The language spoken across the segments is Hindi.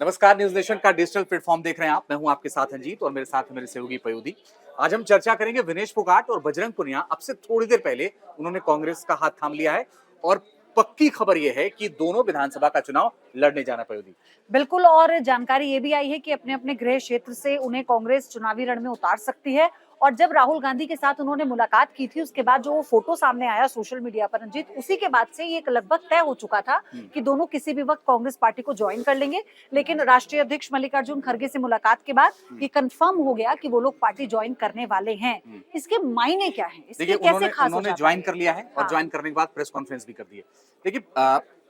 नमस्कार, न्यूज नेशन का डिजिटल प्लेटफॉर्म देख रहे हैं आप। मैं हूं आपके साथ अंजीत और मेरे साथ मेरे सहयोगी पयोधी। आज हम चर्चा करेंगे विनेश फोगाट और बजरंग पुनिया। अब से थोड़ी देर पहले उन्होंने कांग्रेस का हाथ थाम लिया है और पक्की खबर यह है कि दोनों विधानसभा का चुनाव लड़ने जाना। पयोधी बिल्कुल। और जानकारी ये भी आई है कि अपने अपने गृह क्षेत्र से उन्हें कांग्रेस चुनावी रण में उतार सकती है। और जब राहुल गांधी के साथ उन्होंने मुलाकात की थी, उसके बाद जो वो फोटो सामने आया सोशल मीडिया पर रंजीत, उसी के बाद से ये लगभग तय हो चुका था कि दोनों किसी भी वक्त कांग्रेस पार्टी को ज्वाइन कर लेंगे। लेकिन राष्ट्रीय अध्यक्ष मल्लिकार्जुन खड़गे से मुलाकात के बाद ये कंफर्म हो गया कि वो लोग पार्टी ज्वाइन करने वाले हैं। इसके मायने क्या है, देखिए, इसके कैसे खास हो उन्होंने जाता ज्वाइन है? कर लिया है और हाँ। ज्वाइन करने के बाद प्रेस कॉन्फ्रेंस भी कर दी है। देखिए,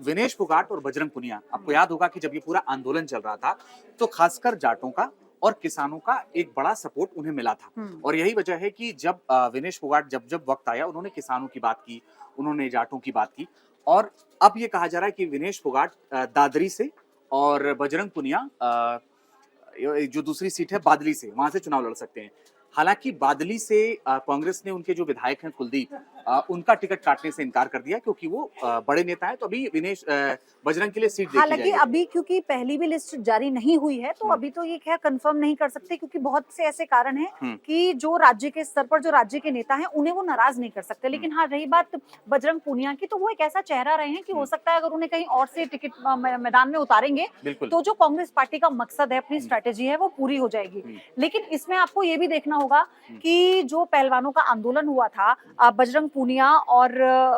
विनेश फोगाट और बजरंग पुनिया, आपको याद होगा कि जब ये पूरा आंदोलन चल रहा था तो खासकर जाटों का और किसानों का एक बड़ा सपोर्ट उन्हें मिला था। और यही वजह है कि जब विनेश फोगाट जब जब वक्त आया, उन्होंने किसानों की बात की, उन्होंने जाटों की बात की। और अब ये कहा जा रहा है कि विनेश फोगाट दादरी से और बजरंग पुनिया जो दूसरी सीट है बादली से, वहां से चुनाव लड़ सकते हैं। हालांकि बादली से कांग्रेस ने उनके जो विधायक हैं कुलदीप, उनका टिकट काटने से इनकार कर दिया क्योंकि वो बड़े नेता हैं। तो अभी बजरंग के लिए सीट देखी हालांकि जाएगी। अभी क्योंकि पहली भी लिस्ट जारी नहीं हुई है, तो अभी तो ये क्या कंफर्म नहीं कर सकते, क्योंकि बहुत से ऐसे कारण हैं कि जो राज्य के स्तर पर जो राज्य के नेता हैं उन्हें वो नाराज नहीं कर सकते। लेकिन हाँ, रही बात बजरंग पूनिया की, तो वो एक ऐसा चेहरा रहे हैं कि हो सकता है अगर उन्हें कहीं और से टिकट मैदान में उतारेंगे बिल्कुल। तो जो कांग्रेस पार्टी का मकसद है, अपनी स्ट्रेटेजी है, वो पूरी हो जाएगी। लेकिन इसमें आपको ये भी देखना होगा कि जो पहलवानों का आंदोलन हुआ था, बजरंग पूनिया और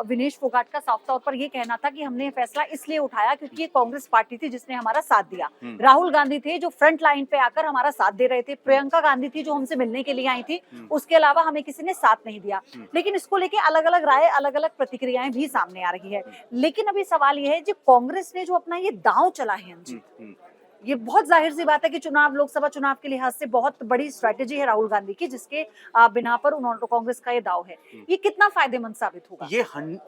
विनेश फोगाट का साफ तौर पर ये कहना था कि हमने ये फैसला इसलिए उठाया क्योंकि ये कांग्रेस पार्टी थी जिसने हमारा साथ दिया। राहुल गांधी थे जो फ्रंट लाइन पे आकर हमारा साथ दे रहे थे, प्रियंका गांधी थी जो हमसे मिलने के लिए आई थी, उसके अलावा हमें किसी ने साथ नहीं दिया। लेकिन इसको लेके अलग अलग राय, अलग अलग प्रतिक्रियाएं भी सामने आ रही है। लेकिन अभी सवाल ये है, जो कांग्रेस ने जो अपना ये दांव चला है अंजित, ये बहुत जाहिर सी बात है कि चुनाव, लोकसभा चुनाव के लिहाज से बहुत बड़ी स्ट्रेटेजी है राहुल गांधी की, जिसके बिना पर उन्होंने, तो कांग्रेस का ये दाव है, ये कितना फायदेमंद साबित होगा?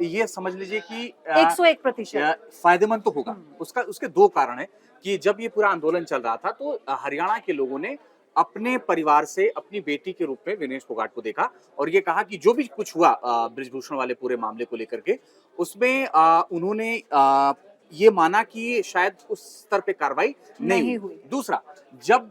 ये समझ लीजिए कि 101% फायदेमंद तो होगा। उसके दो कारण है कि जब ये पूरा आंदोलन चल रहा था तो हरियाणा के लोगों ने अपने परिवार से अपनी बेटी के रूप में विनेश फोगाट को देखा और ये कहा कि जो भी कुछ हुआ बृजभूषण वाले पूरे मामले को लेकर के, उसमें उन्होंने ये माना कि शायद उस स्तर पे कार्रवाई नहीं हुई। दूसरा, जब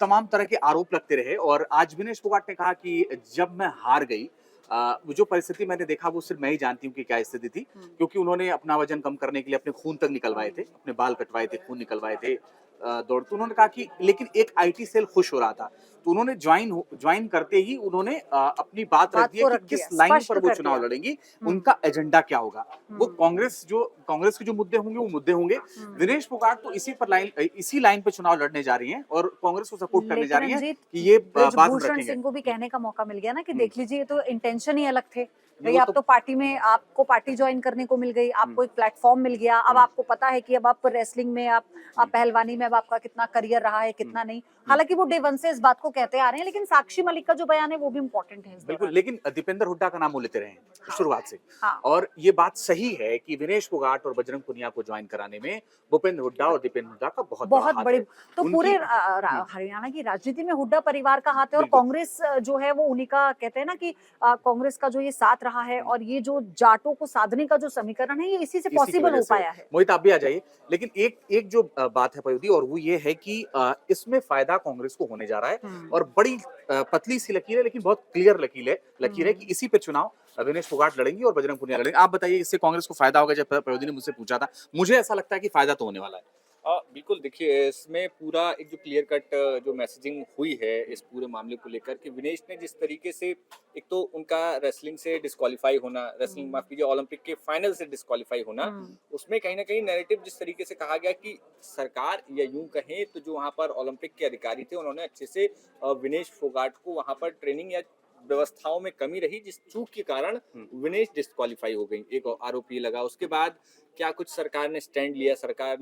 तमाम तरह के आरोप लगते रहे और आज विनेश फोगाट ने कहा कि जब मैं हार गई, वो जो परिस्थिति मैंने देखा वो सिर्फ मैं ही जानती हूँ कि क्या स्थिति थी, क्योंकि उन्होंने अपना वजन कम करने के लिए अपने खून तक निकलवाए थे, अपने बाल कटवाए थे, खून निकलवाए थे दौड़। तो उन्होंने कहा कि लेकिन एक आईटी सेल खुश हो रहा था, तो उन्होंने ज्वाइन करते ही उन्होंने अपनी बात रख दी कि किस लाइन पर वो चुनाव लड़ेंगी, उनका एजेंडा क्या होगा। वो कांग्रेस के जो मुद्दे होंगे वो मुद्दे होंगे। विनेश फोगाट तो इसी लाइन पे चुनाव लड़ने जा रही हैं और कांग्रेस को सपोर्ट करने जा रही हैं कि ये बात बृजभूषण सिंह को भी कहने का मौका मिल गया ना कि देख लीजिए, तो इंटेंशन ही अलग थे भाई। आप तो पार्टी में, आपको पार्टी ज्वाइन करने को मिल गई, आपको एक प्लेटफॉर्म मिल गया, अब आपको पता है कि अब आप रेसलिंग में, आप पहलवानी में अब आपका कितना करियर रहा है, कितना नहीं। हालांकि वो डे वन से इस बात को कहते आ रहे हैं, लेकिन साक्षी मलिक का जो बयान है वो भी इम्पोर्टेंट है। बिल्कुल, लेकिन दीपेंद्र हुड्डा का नाम वो लेते रहे हैं शुरुआत से। हाँ। और ये बात सही है कि विनेश फोगाट और बजरंग पुनिया को ज्वाइन कराने में भूपेंद्र हुड्डा और दीपेंद्र हुड्डा का बहुत बड़ा हाथ है। तो पूरे हरियाणा की राजनीति में हुड्डा परिवार का हाथ है। और कांग्रेस जो है वो उन्हीं का, कहते हैं ना कि कांग्रेस का जो ये साथ रहा है और ये जो जाटों को साधने का जो समीकरण है, ये इसी से पॉसिबल हो पाया है। मोहित, आप भी आ जाइए। लेकिन एक जो बात है पयोधी, और वो ये है कि इसमें फायदा कांग्रेस को होने जा रहा है और बड़ी पतली सी लकीर है, लेकिन बहुत क्लियर लकीर है कि इसी पे चुनाव विनेश फोगाट लड़ेंगी और बजरंग पुनिया लड़ेंगे। आप बताइए, इससे कांग्रेस को फायदा होगा? जब पयोधी ने मुझसे पूछा था, मुझे ऐसा लगता है कि फायदा तो होने वाला है। बिल्कुल, देखिए इसमें पूरा एक जो क्लियर कट जो मैसेजिंग हुई है इस पूरे मामले को लेकर कि विनेश ने जिस तरीके से, एक तो उनका रेसलिंग से डिस्क्वालीफाई होना, रेसलिंग माफ कीजिए ओलंपिक के फाइनल से डिस्क्वालीफाई होना, उसमें कहीं ना कहीं नैरेटिव जिस तरीके से कहा गया कि सरकार, या यूं कहें तो जो वहां पर ओलंपिक के अधिकारी थे उन्होंने अच्छे से विनेश फोगाट को वहां पर ट्रेनिंग या व्यवस्थाओं में कमी रही, जिस चूक के कारण विनेश डिस्क्वालीफाई हो गई, एक आरोप ये लगा। उसके बाद क्या कुछ सरकार ने स्टैंड लिया, सरकार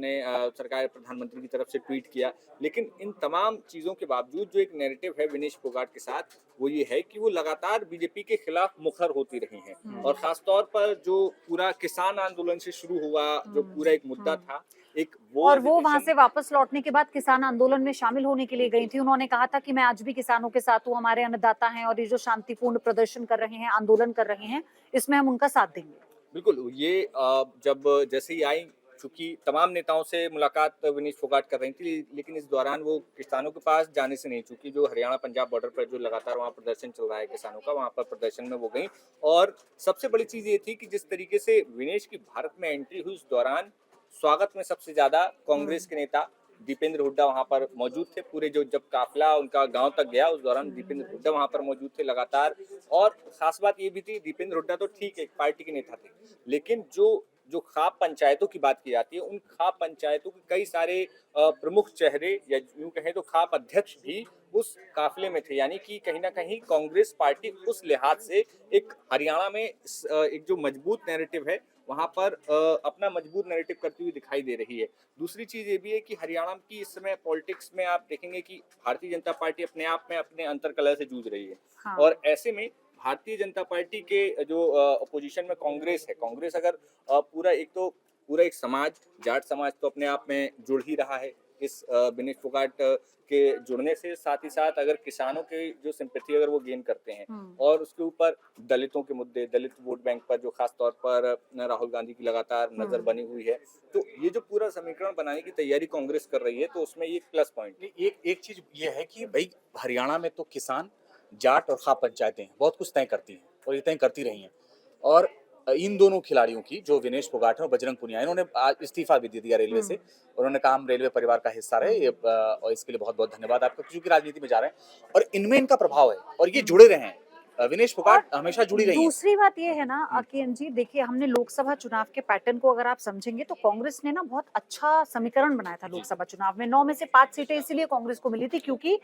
प्रधानमंत्री की तरफ से ट्वीट किया, लेकिन इन तमाम चीजों के बावजूद जो एक नैरेटिव है विनेश फोगाट के साथ, वो ये है कि वो लगातार बीजेपी के खिलाफ मुखर होती रही हैं। और खासतौर पर जो पूरा किसान आंदोलन से शुरू हुआ, जो पूरा एक मुद्दा था, और वो वहां से वापस लौटने के बाद किसान आंदोलन में शामिल होने के लिए गई थी। उन्होंने कहा था कि मैं आज भी किसानों के साथ हूँ, हमारे अन्नदाता हैं और ये जो शांतिपूर्ण प्रदर्शन कर रहे हैं, आंदोलन कर रहे हैं, इसमें हम उनका साथ देंगे। बिल्कुल, ये जब जैसे ही आई चूंकि तमाम नेताओं से मुलाकात विनेश फोगाट कर रही थी, लेकिन इस दौरान वो किसानों के पास जाने से नहीं चूकी। जो हरियाणा पंजाब बॉर्डर पर जो लगातार वहाँ प्रदर्शन चल रहा है किसानों का, वहाँ पर प्रदर्शन में वो गई। और सबसे बड़ी चीज ये थी कि जिस तरीके से विनेश की भारत में एंट्री हुई, उस दौरान स्वागत में सबसे ज्यादा कांग्रेस के नेता दीपेंद्र हुड्डा वहां पर मौजूद थे। पूरे जो जब काफिला उनका गांव तक गया, उस दौरान दीपेंद्र हुड्डा वहां पर मौजूद थे लगातार। और खास बात ये भी थी, दीपेंद्र हुड्डा तो ठीक है एक पार्टी के नेता थे, लेकिन जो जो खाप पंचायतों की बात की जाती है, उन खाप पंचायतों के कई सारे प्रमुख चेहरे या यूं कहें तो खाप अध्यक्ष भी उस काफिले में थे। यानी कि कहीं ना कहीं कांग्रेस पार्टी उस लिहाज से एक हरियाणा में एक जो मजबूत नैरेटिव है वहां पर अपना मजबूत नैरेटिव करती हुई दिखाई दे रही है। दूसरी चीज ये भी है कि हरियाणा की इस समय पॉलिटिक्स में आप देखेंगे कि भारतीय जनता पार्टी अपने आप में अपने अंतर कलह से जूझ रही है। हाँ। और ऐसे में भारतीय जनता पार्टी के जो अपोजिशन में कांग्रेस है, कांग्रेस अगर पूरा एक समाज, जाट समाज तो अपने आप में जुड़ ही रहा है इस विनेश फोगाट के जुड़ने से। साथ ही साथ अगर किसानों के जो सिंपैथी अगर वो गेन करते हैं, और उसके ऊपर दलितों के मुद्दे, दलित वोट बैंक पर जो खास तौर पर राहुल गांधी की लगातार नजर बनी हुई है, तो ये जो पूरा समीकरण बनाने की तैयारी कांग्रेस कर रही है, तो उसमें ये प्लस पॉइंट। एक चीज ये है कि भाई हरियाणा में तो किसान, जाट और खाप पंचायतें बहुत कुछ तय करती हैं और ये तय करती रही हैं। और इन दोनों खिलाड़ियों की, जो विनेश फोगाट है और बजरंग पुनिया, इन्होंने आज इस्तीफा भी दे दिया रेलवे से। उन्होंने कहा हम रेलवे परिवार का हिस्सा रहे, और इसके लिए बहुत बहुत धन्यवाद आपका, क्योंकि राजनीति में जा रहे हैं और इनमें इनका प्रभाव है और ये जुड़े रहे हैं। विनेश फोगाट हमेशा जुड़ी रही है। दूसरी बात ये है ना अकीम जी, देखिए हमने लोकसभा चुनाव के पैटर्न को अगर आप समझेंगे तो कांग्रेस ने ना बहुत अच्छा समीकरण बनाया था लोकसभा चुनाव में। 9 में से 5 सीटें इसीलिए कांग्रेस को मिली थी क्योंकि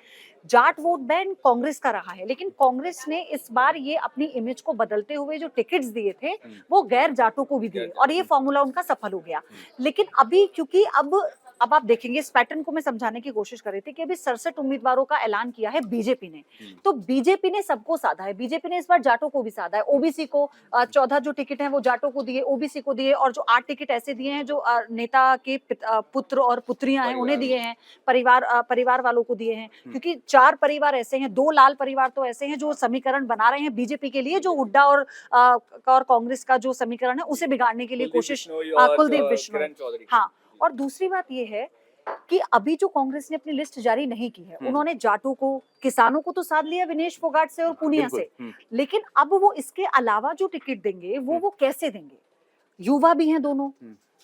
जाट वोट बैंक कांग्रेस का रहा है, लेकिन कांग्रेस ने इस बार ये अपनी इमेज को बदलते हुए जो टिकट्स दिए थे वो गैर जाटों को भी दिए और ये फॉर्मूला उनका सफल हो गया। लेकिन अभी क्योंकि अब आप देखेंगे, इस पैटर्न को मैं समझाने की कोशिश कर रही थी कि अभी 67 उम्मीदवारों का ऐलान किया है बीजेपी ने, तो बीजेपी ने सबको साधा है। बीजेपी ने इस बार जाटों को भी साधा है, ओबीसी को 14 जो टिकट हैं वो जाटों को दिए, ओबीसी को दिए, और जो 8 टिकट ऐसे दिए हैं जो नेता के पुत्र और पुत्रियां हैं उन्हें दिए हैं, परिवार वालों को दिए हैं। क्योंकि 4 परिवार ऐसे हैं, 2 लाल परिवार तो ऐसे हैं जो समीकरण बना रहे हैं बीजेपी के लिए, जो हुड्डा और कांग्रेस का जो समीकरण है उसे बिगाड़ने के लिए कोशिश, कुलदीप बिश्नोई। हाँ, और दूसरी बात ये है कि अभी जो कांग्रेस ने अपनी लिस्ट जारी नहीं की है, उन्होंने जाटों को, किसानों को तो साध लिया विनेश फोगाट से और पूनिया से, लेकिन अब वो इसके अलावा जो टिकट देंगे वो कैसे देंगे? युवा भी हैं दोनों,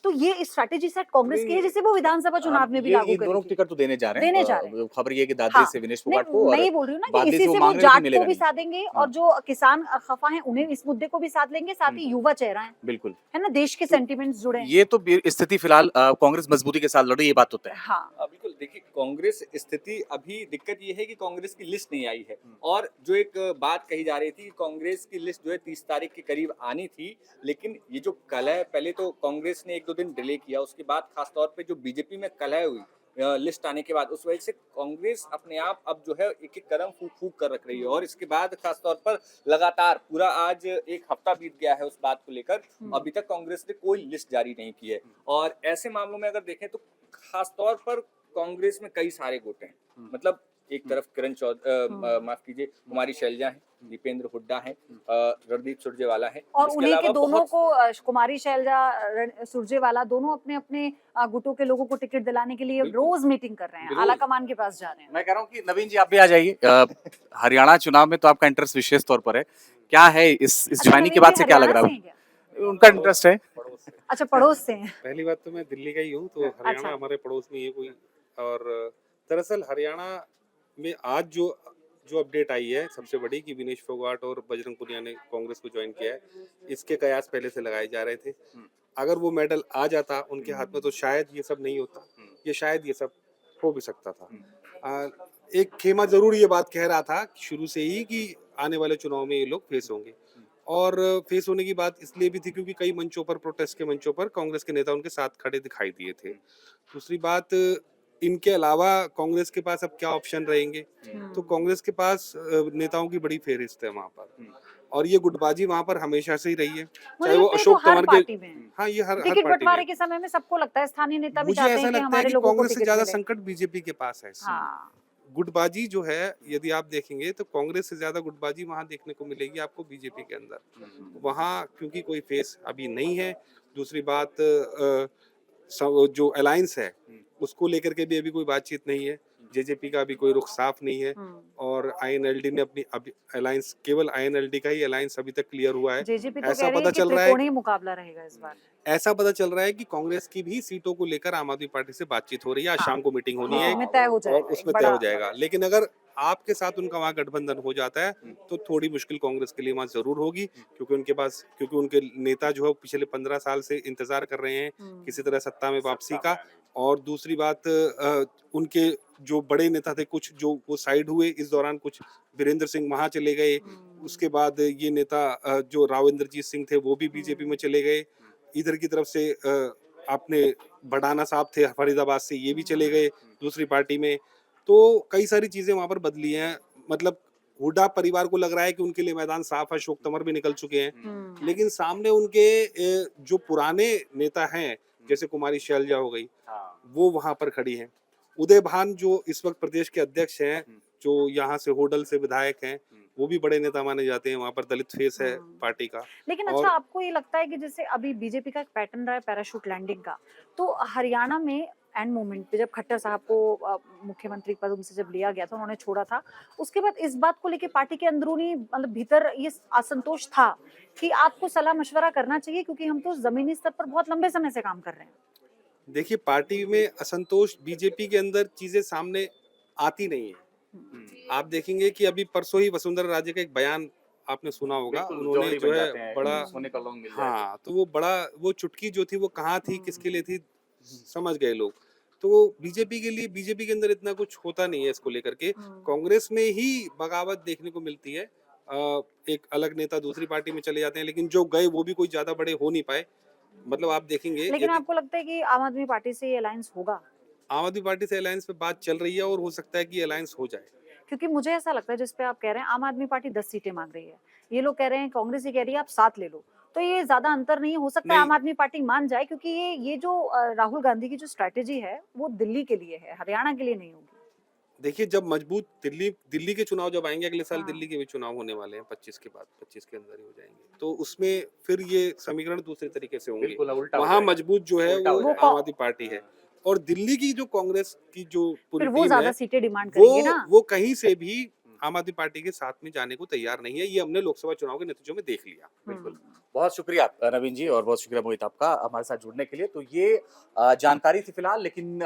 तो ये स्ट्रैटेजी सेट कांग्रेस की है जिसे वो विधानसभा चुनाव में भी लागू करेगी। दोनों टिकट तो देने जा रहे हैं। खबर ये है कि दादरी हाँ, से विनेश फोगाट को, मैं ये बोल रही हूँ ना कि इसी से वो जाट को भी साधेंगे और जो किसान खफा हैं उन्हें इस मुद्दे को भी साध लेंगे, साथ ही युवा चेहरा है, बिल्कुल है ना, देश के सेंटिमेंट्स जुड़े हैं। ये तो स्थिति फिलहाल कांग्रेस मजबूती के साथ लड़ रही है, ये बात तो तय है। हाँ, बिल्कुल। देखिए कांग्रेस स्थिति, अभी दिक्कत ये है कि कांग्रेस की लिस्ट नहीं आई है, और जो एक बात कही जा रही थी कि कांग्रेस की लिस्ट जो है 30 तारीख के करीब आनी थी, लेकिन ये जो कलह, पहले तो कांग्रेस ने 1-2 दिन डिले किया, उसके बाद खासतौर पे जो बीजेपी में कलह हुई लिस्ट आने के बाद, उस वजह से कांग्रेस अपने आप अब जो है एक एक कदम फूक कर रख रही है। और इसके बाद खासतौर पर लगातार पूरा आज 1 हफ्ता बीत गया है उस बात को लेकर, अभी तक कांग्रेस ने कोई लिस्ट जारी नहीं की है। और ऐसे मामलों में अगर देखें तो खासतौर पर कांग्रेस में कई सारे गुट हैं, मतलब एक तरफ किरण चौधरी, माफ कीजिए, कुमारी शैलजा है, दीपेंद्र हुड्डा है, रणदीप सुरजेवाला है, और उन्हीं के दोनों को, कुमारी शैलजा, सुरजेवाला, दोनों अपने अपने गुटों के लोगों को टिकट दिलाने के लिए रोज मीटिंग कर रहे हैं, आला कमान के पास जा रहे हैं। मैं कह रहा हूँ कि नवीन जी आप भी आ जाइए। हरियाणा चुनाव में तो आपका इंटरेस्ट विशेष तौर पर है, क्या है इस ज्वाइनिंग के बाद से क्या लग रहा है? उनका इंटरेस्ट है। अच्छा, पड़ोस से हैं। पहली बात तो मैं दिल्ली का ही हूँ, तो हरियाणा हमारे पड़ोस में ही कोई। और दरअसल हरियाणा में आज जो अपडेट आई है सबसे बड़ी, कि विनेश फोगाट और बजरंग पुनिया ने कांग्रेस को ज्वाइन किया है, इसके कयास पहले से लगाए जा रहे थे। अगर वो मेडल आ जाता उनके हाथ में तो शायद ये सब नहीं होता, ये शायद ये सब हो भी सकता था। एक खेमा जरूर ये बात कह रहा था शुरू से ही कि आने वाले चुनाव में ये लोग फेस होंगे, और फेस होने की बात इसलिए भी थी क्योंकि कई मंचों पर, प्रोटेस्ट के मंचों पर कांग्रेस के नेता उनके साथ खड़े दिखाई दिए थे। दूसरी बात, इनके अलावा कांग्रेस के पास अब क्या ऑप्शन रहेंगे, तो कांग्रेस के पास नेताओं की बड़ी फेहरिस्त है वहां पर, और ये गुटबाजी वहां पर हमेशा से ही रही है, चाहे वो अशोक तंवर के, हाँ, ये हर टिकट बंटवारे के समय में सबको लगता है, स्थानीय नेता भी मुझे चाहते ऐसा हैं कि लगता है हमारे कि लोगों को कांग्रेस से टिकट ज्यादा मिले। संकट बीजेपी के पास है। हाँ, गुटबाजी जो है, यदि आप देखेंगे तो कांग्रेस से ज्यादा गुटबाजी वहां देखने को मिलेगी आपको बीजेपी के अंदर, वहां क्योंकि कोई फेस अभी नहीं है। दूसरी बात, जो अलायंस है उसको लेकर के भी अभी कोई बातचीत नहीं है। जेजेपी का भी कोई रुख साफ नहीं है और आईएनएलडी ने अपनी अभी अलायंस, केवल आईएनएलडी का ही अलायंस अभी तक क्लियर हुआ है। जेजेपी तो ऐसा कह रही है पता कि चल रहा है त्रिकोणीय मुकाबला रहेगा इस बार। ऐसा पता चल रहा है कि कांग्रेस की भी सीटों को लेकर आम आदमी पार्टी से बातचीत हो रही है। आज हाँ। शाम को मीटिंग होनी है मीटिंग में तय हो और जाएगा, एक उसमें तय हो बड़ा जाएगा। लेकिन अगर आपके साथ उनका वहां गठबंधन हो जाता है तो थोड़ी मुश्किल कांग्रेस के लिए वहां जरूर होगी, क्योंकि उनके नेता जो है पिछले 15 साल से इंतजार कर रहे हैं किसी तरह सत्ता में वापसी का। और दूसरी बात, उनके जो बड़े नेता थे कुछ जो वो साइड हुए इस दौरान, कुछ वीरेंद्र सिंह वहां चले गए। उसके बाद ये नेता जो राव इंद्रजीत सिंह थे वो भी बीजेपी में चले गए। इधर की तरफ से आपने भडाना साहब थे फरीदाबाद से, ये भी चले गए दूसरी पार्टी में। तो कई सारी चीजें वहां पर बदली हैं। मतलब हुड्डा परिवार को लग रहा है कि उनके लिए मैदान साफ है, अशोक तंवर भी निकल चुके हैं, लेकिन सामने उनके जो पुराने नेता हैं जैसे कुमारी शैलजा हो गई, वो वहां पर खड़ी हैं। उदय भान जो इस वक्त प्रदेश के अध्यक्ष हैं, जो यहाँ से होडल से विधायक हैं, वो भी बड़े नेता माने जाते हैं। वहां पर दलित फेस है पार्टी का। लेकिन और अच्छा, आपको ये लगता है कि जैसे अभी बीजेपी का एक पैटर्न रहा है पैराशूट लैंडिंग का, तो हरियाणा में एंड मोमेंट पे जब खट्टर साहब को मुख्यमंत्री पद उनसे जब लिया गया था, उन्होंने छोड़ा था, उसके बाद इस बात को लेके पार्टी के अंदरूनी मतलब भीतर ये असंतोष था कि आपको सलाह मशवरा करना चाहिए क्योंकि हम तो जमीनी स्तर पर बहुत लंबे समय से काम कर रहे हैं। देखिए, पार्टी में असंतोष, बीजेपी के अंदर चीजें सामने आती नहीं है। आप देखेंगे कि अभी परसों ही वसुंधरा राजे का एक बयान आपने सुना होगा, उन्होंने जो है बड़ा, सोने का लौंग मिल हाँ, तो वो बड़ा, वो चुटकी जो थी वो कहाँ थी, किसके लिए थी, समझ गए लोग। तो बीजेपी के लिए, बीजेपी के अंदर इतना कुछ होता नहीं है इसको लेकर के। कांग्रेस में ही बगावत देखने को मिलती है। एक अलग नेता दूसरी पार्टी में चले जाते हैं, लेकिन जो गए वो भी कोई ज्यादा बड़े हो नहीं पाए। मतलब आप देखेंगे, लेकिन आपको लगता है कि आम आदमी पार्टी से ये अलायंस होगा? आम आदमी पार्टी से अलायंस पे बात चल रही है और हो सकता है कि अलायंस हो जाए। क्योंकि मुझे ऐसा लगता है, जिस पे आप कह रहे हैं आम आदमी पार्टी 10 सीटें मांग रही है, ये लोग कह रहे हैं, कांग्रेस ये कह रही है आप 7 ले लो, तो ये ज्यादा अंतर नहीं हो सकता है, आम आदमी पार्टी मान जाए, क्योंकि ये जो राहुल गांधी की जो स्ट्रैटेजी है वो दिल्ली के लिए है, हरियाणा के लिए नहीं होगी। देखिए, जब मजबूत दिल्ली के चुनाव जब आएंगे अगले साल, हाँ। दिल्ली के भी चुनाव होने वाले हैं 25 के बाद, 25 के अंदर ही हो जाएंगे, तो उसमें फिर ये समीकरण दूसरे तरीके से होंगे। वहां मजबूत जो है वो आम आदमी पार्टी है, और दिल्ली की जो कांग्रेस की जो पूरी फिर वो टीम ज्यादा है, सीटें डिमांड करेंगे ना। वो कहीं से भी आम आदमी पार्टी के साथ में जाने को तैयार नहीं है। ये हमने लोकसभा चुनाव के नतीजों में देख लिया। बिल्कुल। बहुत शुक्रिया नवीन जी, और बहुत शुक्रिया मोहित आपका हमारे साथ जुड़ने के लिए। तो ये जानकारी थी फिलहाल, लेकिन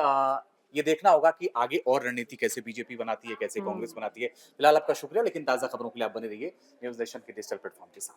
ये देखना होगा कि आगे और रणनीति कैसे बीजेपी बनाती है, कैसे कांग्रेस बनाती है। फिलहाल आपका शुक्रिया, लेकिन ताज़ा खबरों के लिए आप बने रहिए न्यूज़ नेशन के डिजिटल प्लेटफॉर्म के साथ।